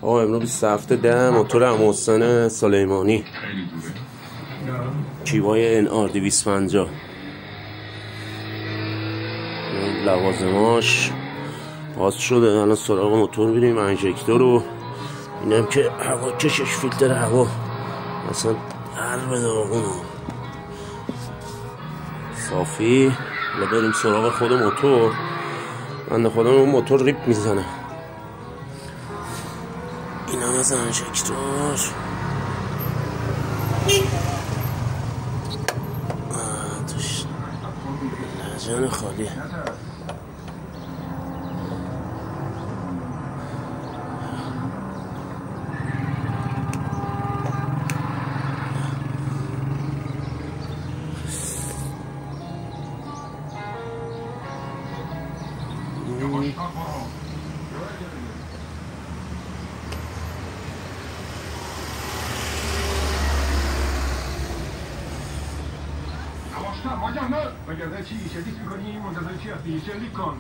آقا امروز 27/10 موتور عموحسین سلیمانی کیوای NR 250 لوازماش باز شده. الان سراغ موتور میریم، انژکتور رو اینم که هوا کشش، فیلتر هوا مثلا قلب داغونو صافی. حالا بریم سراغ خود موتور. بنده خدا اون موتور ریپ میزنه. این هم از انژکتور توش لجن خالیه. مگه چی شدید میکنی؟ منتظر چی هستی؟ شلیک کن.